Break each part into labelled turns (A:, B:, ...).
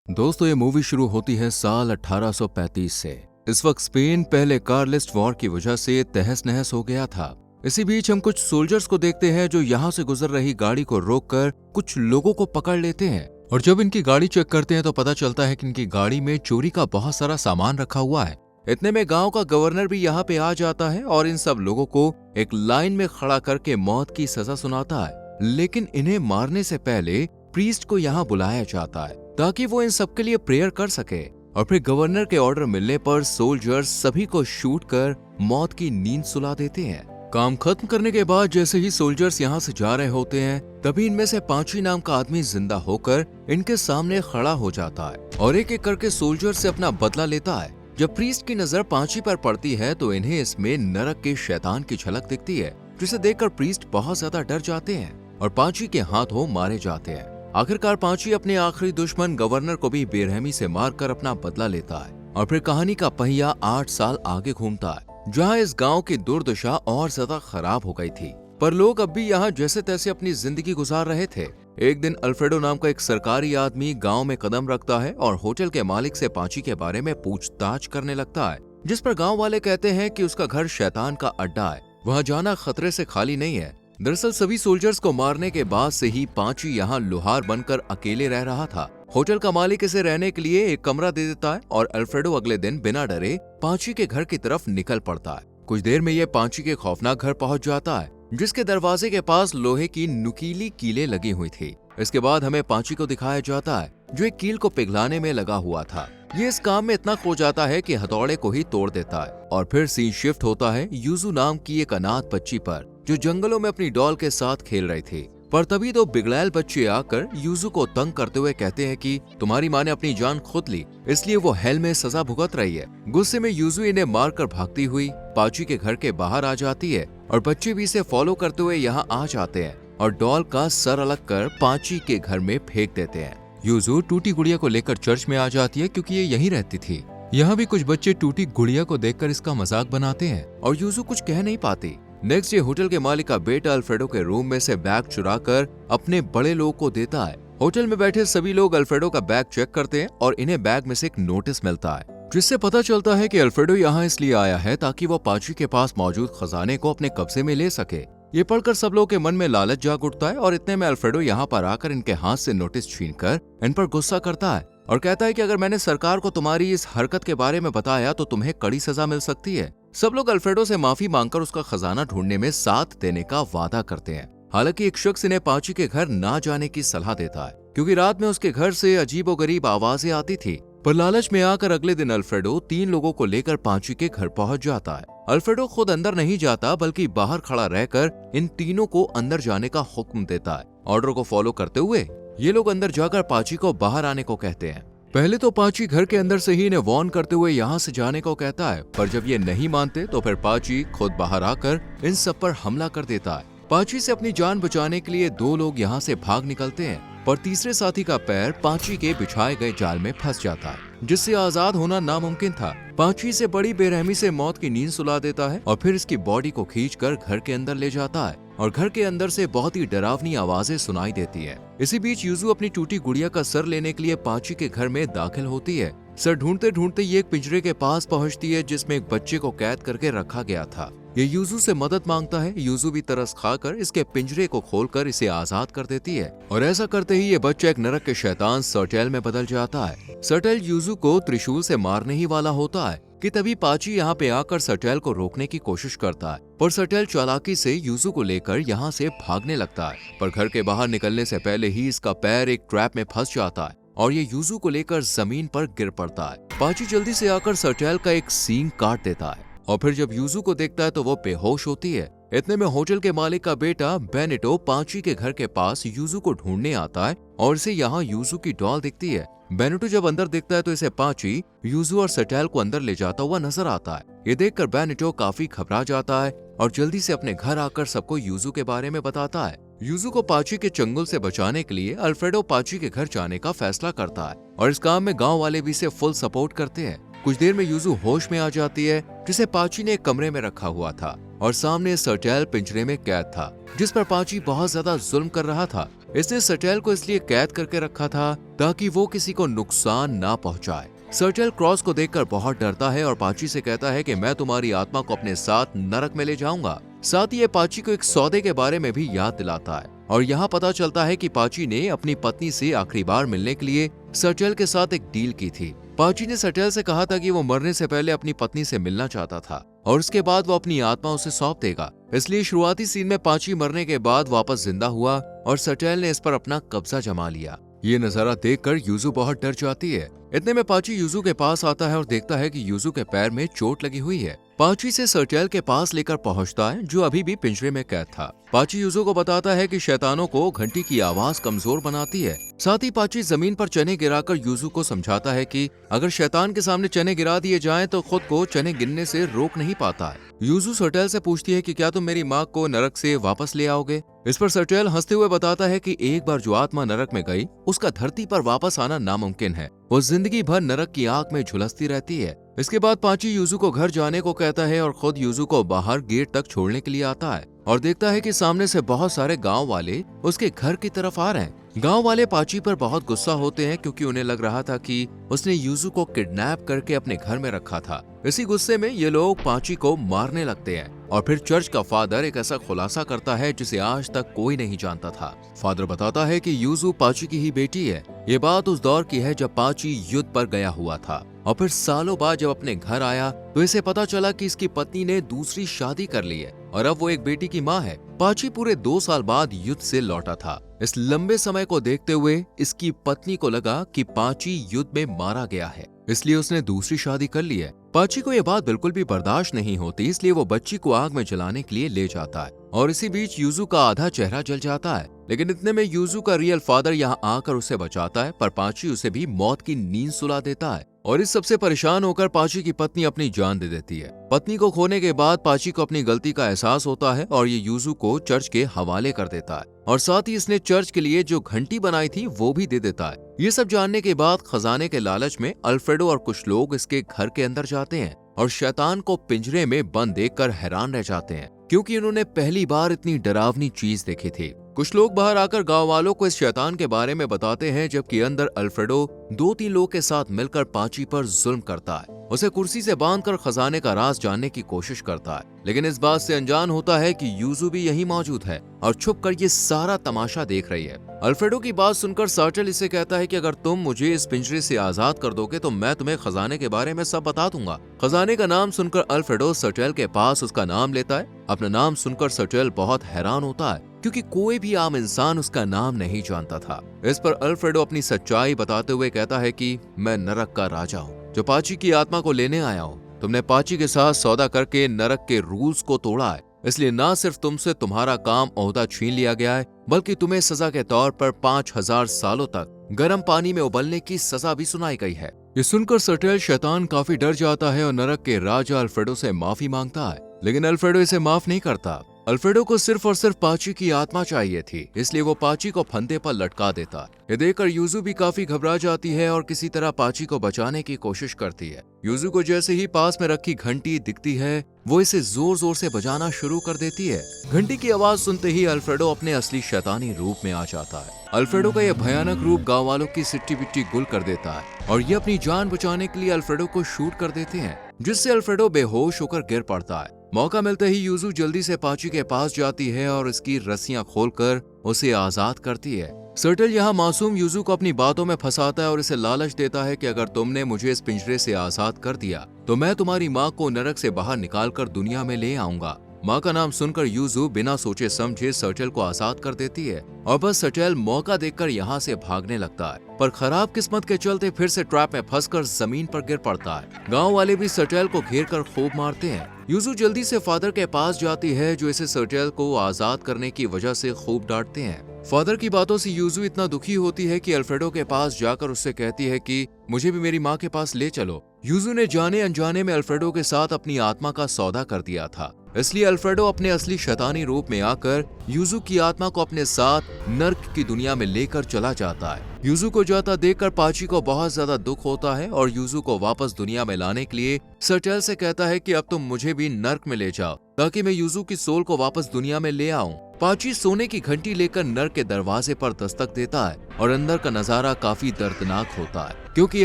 A: दोस्तों, ये मूवी शुरू होती है साल 1835 से। इस वक्त स्पेन पहले कार्लिस्ट वॉर की वजह से तहस नहस हो गया था। इसी बीच हम कुछ सोल्जर्स को देखते हैं जो यहाँ से गुजर रही गाड़ी को रोककर कुछ लोगों को पकड़ लेते हैं। और जब इनकी गाड़ी चेक करते हैं तो पता चलता है कि इनकी गाड़ी में चोरी का बहुत सारा सामान रखा हुआ है। इतने में गांव का गवर्नर भी यहाँ पे आ जाता है और इन सब लोगों को एक लाइन में खड़ा करके मौत की सजा सुनाता है। लेकिन इन्हें मारने से पहले प्रीस्ट को यहाँ बुलाया जाता है ताकि वो इन सबके लिए प्रेयर कर सके। और फिर गवर्नर के ऑर्डर मिलने पर सोल्जर्स सभी को शूट कर मौत की नींद सुला देते हैं। काम खत्म करने के बाद जैसे ही सोल्जर्स यहाँ से जा रहे होते हैं तभी इनमें से पांची नाम का आदमी जिंदा होकर इनके सामने खड़ा हो जाता है और एक एक करके सोल्जर से अपना बदला लेता है। जब प्रीस्ट की नजर पांची पर पड़ती है तो इन्हें इसमें नरक के शैतान की झलक दिखती है, जिसे देखकर प्रीस्ट बहुत ज्यादा डर जाते हैं और पांची के हाथों मारे जाते हैं। आखिरकार पांची अपने आखिरी दुश्मन गवर्नर को भी बेरहमी से मारकर अपना बदला लेता है और फिर कहानी का पहिया 8 साल आगे घूमता है, जहां इस गांव की दुर्दशा और ज्यादा खराब हो गई थी। पर लोग अब भी यहाँ जैसे तैसे अपनी जिंदगी गुजार रहे थे। एक दिन अल्फ्रेडो नाम का एक सरकारी आदमी गांव में कदम रखता है और होटल के मालिक से पांची के बारे में पूछताछ करने लगता है, जिस पर गांव वाले कहते हैं कि उसका घर शैतान का अड्डा है, वहाँ जाना खतरे से खाली नहीं है। दरअसल सभी सोल्जर्स को मारने के बाद से ही पांची यहाँ लोहार बनकर अकेले रह रहा था। होटल का मालिक इसे रहने के लिए एक कमरा दे देता है और अल्फ्रेडो अगले दिन बिना डरे पांची के घर की तरफ निकल पड़ता है। कुछ देर में ये पांची के खौफनाक घर पहुंच जाता है, जिसके दरवाजे के पास लोहे की नुकीली कीलें लगी हुई थी। इसके बाद हमें पांची को दिखाया जाता है जो एक कील को पिघलाने में लगा हुआ था। ये इस काम में इतना खो जाता है कि हथौड़े को ही तोड़ देता है। और फिर सीन शिफ्ट होता है यूजू नाम की एक अनाथ बच्ची पर, जो जंगलों में अपनी डॉल के साथ खेल रही थी। पर तभी दो बिगड़ैल बच्चे आकर यूजू को तंग करते हुए कहते हैं कि तुम्हारी माँ ने अपनी जान खुद ली, इसलिए वो हेल में सजा भुगत रही है। गुस्से में यूजू इन्हें मारकर भागती हुई पांची के घर के बाहर आ जाती है और बच्चे भी इसे फॉलो करते हुए यहाँ आ जाते हैं और डॉल का सर अलग कर पांची के घर में फेंक देते हैं। यूजू टूटी गुड़िया को लेकर चर्च में आ जाती है क्योंकि ये यहीं रहती थी। यहाँ भी कुछ बच्चे टूटी गुड़िया को देखकर इसका मजाक बनाते हैं और यूजू कुछ कह नहीं पाती। नेक्स्ट डे होटल के मालिक का बेटा अल्फ्रेडो के रूम में से बैग चुराकर अपने बड़े लोग को देता है। होटल में बैठे सभी लोग अल्फ्रेडो का बैग चेक करते हैं और इन्हें बैग में से एक नोटिस मिलता है, जिससे पता चलता है कि अल्फ्रेडो यहाँ इसलिए आया है ताकि वो पांची के पास मौजूद खजाने को अपने कब्जे में ले सके। ये पढ़कर सब लोगों के मन में लालच जाग उठता है और इतने में अल्फ्रेडो यहाँ पर आकर इनके हाथ से नोटिस छीनकर इन पर गुस्सा करता है और कहता है कि अगर मैंने सरकार को तुम्हारी इस हरकत के बारे में बताया तो तुम्हें कड़ी सजा मिल सकती है। सब लोग अल्फ्रेडो से माफी मांगकर उसका खजाना ढूंढने में साथ देने का वादा करते हैं। हालांकि एक शख्स इन्हें पांची के घर ना जाने की सलाह देता है क्योंकि रात में उसके घर से अजीबोगरीब आवाजें आती थी। पर लालच में आकर अगले दिन अल्फ्रेडो 3 लोगों को लेकर पांची के घर पहुंच जाता है। अल्फ्रेडो खुद अंदर नहीं जाता बल्कि बाहर खड़ा रहकर इन तीनों को अंदर जाने का हुक्म देता है। ऑर्डर को फॉलो करते हुए ये लोग अंदर जाकर पांची को बाहर आने को कहते हैं। पहले तो पांची घर के अंदर से ही इन्हें वार्न करते हुए यहाँ से जाने को कहता है, पर जब ये नहीं मानते तो फिर पांची खुद बाहर आकर इन सब पर हमला कर देता है। पांची से अपनी जान बचाने के लिए 2 लोग यहाँ से भाग निकलते हैं, पर तीसरे साथी का पैर पांची के बिछाए गए जाल में फंस जाता है, जिससे आजाद होना नामुमकिन था। पांची से बड़ी बेरहमी से मौत की नींद सुला देता है और फिर इसकी बॉडी को खींचकर घर के अंदर ले जाता है और घर के अंदर से बहुत ही डरावनी आवाजें सुनाई देती है। इसी बीच यूजू अपनी टूटी गुड़िया का सर लेने के लिए पांची के घर में दाखिल होती है। सर ढूंढते ढूंढते ये एक पिंजरे के पास पहुंचती है जिसमें एक बच्चे को कैद करके रखा गया था। ये यूजू से मदद मांगता है। यूजू भी तरस खाकर इसके पिंजरे को खोलकर इसे आजाद कर देती है और ऐसा करते ही ये बच्चा एक नरक के शैतान सर्टेल में बदल जाता है। सर्टेल यूजू को त्रिशूल से मारने ही वाला होता है कि तभी पांची यहाँ पे आकर सर्टेल को रोकने की कोशिश करता है, पर सर्टेल चालाकी से यूजू को लेकर यहाँ से भागने लगता है। पर घर के बाहर निकलने से पहले ही इसका पैर एक ट्रैप में फंस जाता है और ये यूजू को लेकर जमीन पर गिर पड़ता है। पांची जल्दी से आकर सर्टेल का एक सींग काट देता है और फिर जब यूजू को देखता है तो वो बेहोश होती है। इतने में होटल के मालिक का बेटा बेनेटो पांची के घर के पास यूजू को ढूंढने आता है और इसे यहाँ यूजू की डॉल दिखती है। बेनेटो जब अंदर दिखता है तो इसे पांची यूजू और सर्टेल को अंदर ले जाता हुआ नजर आता है। ये देखकर बेनेटो काफी घबरा जाता है और जल्दी से अपने घर आकर सबको यूजू के बारे में बताता है। यूजू को पांची के चंगुल से बचाने के लिए अल्फ्रेडो पांची के घर जाने का फैसला करता है और इस काम में गांव वाले भी इसे फुल सपोर्ट करते हैं। कुछ देर में यूजू होश में आ जाती है, जिसे पांची ने एक कमरे में रखा हुआ था और सामने सर्टेल पिंजरे में कैद था, जिस पर पांची बहुत ज्यादा जुल्म कर रहा था। इसने सर्टेल को इसलिए कैद करके रखा था ताकि वो किसी को नुकसान ना पहुंचाए। सर्टेल क्रॉस को देखकर बहुत डरता है और पाची से कहता है कि मैं तुम्हारी आत्मा को अपने साथ नरक में ले जाऊंगा। साथ ही ये पाची को एक सौदे के बारे में भी याद दिलाता है और यहाँ पता चलता है कि पाची ने अपनी पत्नी से आखिरी बार मिलने के लिए सर्टेल के साथ एक डील की थी। पाची ने सर्टेल से कहा था कि वो मरने से पहले अपनी पत्नी से मिलना चाहता था और उसके बाद वो अपनी आत्मा उसे सौंप देगा। इसलिए शुरुआती सीन में पाची मरने के बाद वापस जिंदा हुआ और सर्टेल ने इस पर अपना कब्जा जमा लिया। ये नजारा देखकर यूजू बहुत डर जाती है। इतने में पाची यूजू के पास आता है और देखता है कि यूजू के पैर में चोट लगी हुई है। पाची से सर्टेल के पास लेकर पहुंचता है जो अभी भी पिंजरे में कैद था। पाची यूजू को बताता है कि शैतानों को घंटी की आवाज कमजोर बनाती है। साथ ही पाची जमीन पर चने गिराकर यूजू को समझाता है कि अगर शैतान के सामने चने गिरा दिए जाएं तो खुद को चने गिनने से रोक नहीं पाता है। यूजू सर्टेल से पूछती है कि क्या तुम मेरी माँ को नरक से वापस ले आओगे। इस पर सर्टेल हंसते हुए बताता है कि एक बार जो आत्मा नरक में गई उसका धरती पर वापस आना नामुमकिन है। वो जिंदगी भर नरक की आग में झुलसती रहती है। इसके बाद पाची यूजू को घर जाने को कहता है और खुद यूजू को बाहर गेट तक छोड़ने के लिए आता है और देखता है कि सामने से बहुत सारे गांव वाले उसके घर की तरफ आ रहे हैं। गांव वाले पाची पर बहुत गुस्सा होते हैं क्योंकि उन्हें लग रहा था कि उसने यूजू को किडनैप करके अपने घर में रखा था। इसी गुस्से में ये लोग पाची को मारने लगते हैं और फिर चर्च का फादर एक ऐसा खुलासा करता है जिसे आज तक कोई नहीं जानता था। फादर बताता है कि यूजू पाची की ही बेटी है। ये बात उस दौर की है जब पाची युद्ध पर गया हुआ था और फिर सालों बाद जब अपने घर आया तो इसे पता चला कि इसकी पत्नी ने दूसरी शादी कर ली है और अब वो एक बेटी की माँ है। पाची पूरे 2 साल बाद युद्ध से लौटा था। इस लंबे समय को देखते हुए इसकी पत्नी को लगा कि पाची युद्ध में मारा गया है, इसलिए उसने दूसरी शादी कर ली है। पाची को यह बात बिल्कुल भी बर्दाश्त नहीं होती, इसलिए वो बच्ची को आग में जलाने के लिए ले जाता है और इसी बीच यूजू का आधा चेहरा जल जाता है। लेकिन इतने में यूजू का रियल फादर यहाँ आकर उसे बचाता है, पर पाची उसे भी मौत की नींद सुला देता है और इस सबसे परेशान होकर पाची की पत्नी अपनी जान दे देती है। पत्नी को खोने के बाद पाची को अपनी गलती का एहसास होता है और ये यूजू को चर्च के हवाले कर देता है और साथ ही इसने चर्च के लिए जो घंटी बनाई थी वो भी दे देता है। ये सब जानने के बाद खजाने के लालच में अल्फ्रेडो और कुछ लोग इसके घर के अंदर जाते हैं और शैतान को पिंजरे में बंद देखकर हैरान रह जाते हैं क्योंकि इन्होंने पहली बार इतनी डरावनी चीज देखी थी। कुछ लोग बाहर आकर गांव वालों को इस शैतान के बारे में बताते हैं, जबकि अंदर अल्फ्रेडो 2-3 लोग के साथ मिलकर पाची पर जुल्म करता है। उसे कुर्सी से बांधकर खजाने का राज जानने की कोशिश करता है, लेकिन इस बात से अनजान होता है कि यूजू भी यहीं मौजूद है और छुप कर ये सारा तमाशा देख रही है। अल्फ्रेडो की बात सुनकर सर्टेल इसे कहता है कि अगर तुम मुझे इस पिंजरे से आजाद कर दोगे तो मैं तुम्हें खजाने के बारे में सब बता दूंगा। खजाने का नाम सुनकर अल्फ्रेडो सर्टेल के पास उसका नाम लेता है। अपना नाम सुनकर सर्टेल बहुत हैरान होता है क्योंकि कोई भी आम इंसान उसका नाम नहीं जानता था। इस पर अल्फ्रेडो अपनी सच्चाई बताते हुए कहता है कि मैं नरक का राजा हूँ जो पाची की आत्मा को लेने आया हूँ। तुमने पाची के साथ सौदा करके नरक के रूल्स को तोड़ा है, इसलिए न सिर्फ तुमसे तुम्हारा काम ओहदा छीन लिया गया है बल्कि तुम्हें सजा के तौर पर 5000 सालों तक गर्म पानी में उबलने की सजा भी सुनाई गई है। ये सुनकर सर्टेल शैतान काफी डर जाता है और नरक के राजा अल्फ्रेडो से माफी मांगता है, लेकिन अल्फ्रेडो इसे माफ नहीं करता। अल्फ्रेडो को सिर्फ और सिर्फ पाची की आत्मा चाहिए थी, इसलिए वो पाची को फंदे पर लटका देता। ये देखकर यूजू भी काफी घबरा जाती है और किसी तरह पाची को बचाने की कोशिश करती है। यूजू को जैसे ही पास में रखी घंटी दिखती है वो इसे जोर जोर से बजाना शुरू कर देती है। घंटी की आवाज सुनते ही अल्फ्रेडो अपने असली शैतानी रूप में आ जाता है। अल्फ्रेडो का यह भयानक रूप गाँव वालों की सिट्टी बिट्टी गुल कर देता है और ये अपनी जान बचाने के लिए अल्फ्रेडो को शूट कर देते हैं, जिससे अल्फ्रेडो बेहोश होकर गिर पड़ता है। मौका मिलते ही यूजू जल्दी से पाची के पास जाती है और इसकी रस्सियां खोलकर उसे आजाद करती है। सर्टेल यहाँ मासूम यूजू को अपनी बातों में फंसाता है और इसे लालच देता है कि अगर तुमने मुझे इस पिंजरे से आजाद कर दिया तो मैं तुम्हारी माँ को नरक से बाहर निकालकर दुनिया में ले आऊंगा। माँ का नाम सुनकर यूजू बिना सोचे समझे सर्टेल को आजाद कर देती है और बस सर्टेल मौका देखकर यहाँ से भागने लगता है, पर खराब किस्मत के चलते फिर से ट्रैप में फंसकर जमीन पर गिर पड़ता है। गांव वाले भी सर्टेल को घेर कर खूब मारते हैं। यूजू जल्दी से फादर के पास जाती है जो इसे सर्टेल को आजाद करने की वजह से खूब डांटते हैं। फादर की बातों से यूजू इतना दुखी होती है कि अल्फ्रेडो के पास जाकर उससे कहती है कि मुझे भी मेरी माँ के पास ले चलो। यूजू ने जाने अनजाने में अल्फ्रेडो के साथ अपनी आत्मा का सौदा कर दिया था, इसलिए अल्फ्रेडो अपने असली शैतानी रूप में आकर यूजू की आत्मा को अपने साथ नर्क की दुनिया में लेकर चला जाता है। यूजू को जाता देखकर पाची को बहुत ज्यादा दुख होता है और यूजू को वापस दुनिया में लाने के लिए सर्टेल से कहता है कि अब तुम मुझे भी नर्क में ले जाओ ताकि मैं यूजू की सोल को वापस दुनिया में ले आऊं। पाची सोने की घंटी लेकर नर्क के दरवाजे पर दस्तक देता है और अंदर का नजारा काफी दर्दनाक होता है क्योंकि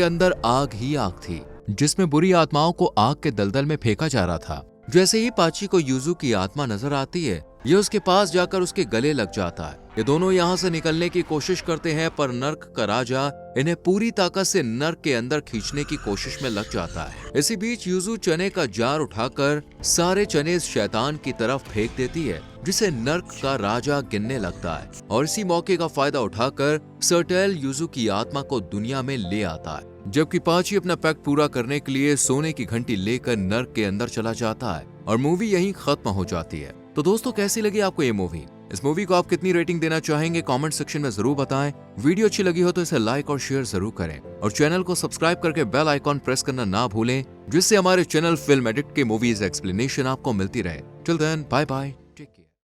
A: अंदर आग ही आग थी जिसमें बुरी आत्माओं को आग के दलदल में फेंका जा रहा था। जैसे ही पाची को यूजू की आत्मा नजर आती है ये उसके पास जाकर उसके गले लग जाता है। ये दोनों यहाँ से निकलने की कोशिश करते हैं पर नर्क का राजा इन्हें पूरी ताकत से नर्क के अंदर खींचने की कोशिश में लग जाता है। इसी बीच यूजू चने का जार उठाकर सारे चने इस शैतान की तरफ फेंक देती है जिसे नर्क का राजा गिनने लगता है और इसी मौके का फायदा उठाकर सर्टेल यूजू की आत्मा को दुनिया में ले आता है। जबकि पाची अपना पैक्ट पूरा करने के लिए सोने की घंटी लेकर नर्क के अंदर चला जाता है और मूवी यहीं खत्म हो जाती है। तो दोस्तों कैसी लगी आपको ये मूवी? इस मूवी को आप कितनी रेटिंग देना चाहेंगे कमेंट सेक्शन में जरूर बताएं। वीडियो अच्छी लगी हो तो इसे लाइक और शेयर जरूर करें और चैनल को सब्सक्राइब करके बेल आइकॉन प्रेस करना ना भूलें जिससे हमारे चैनल फिल्म एडिक्ट के मूवीज एक्सप्लेनेशन आपको मिलती रहे। Till then bye bye.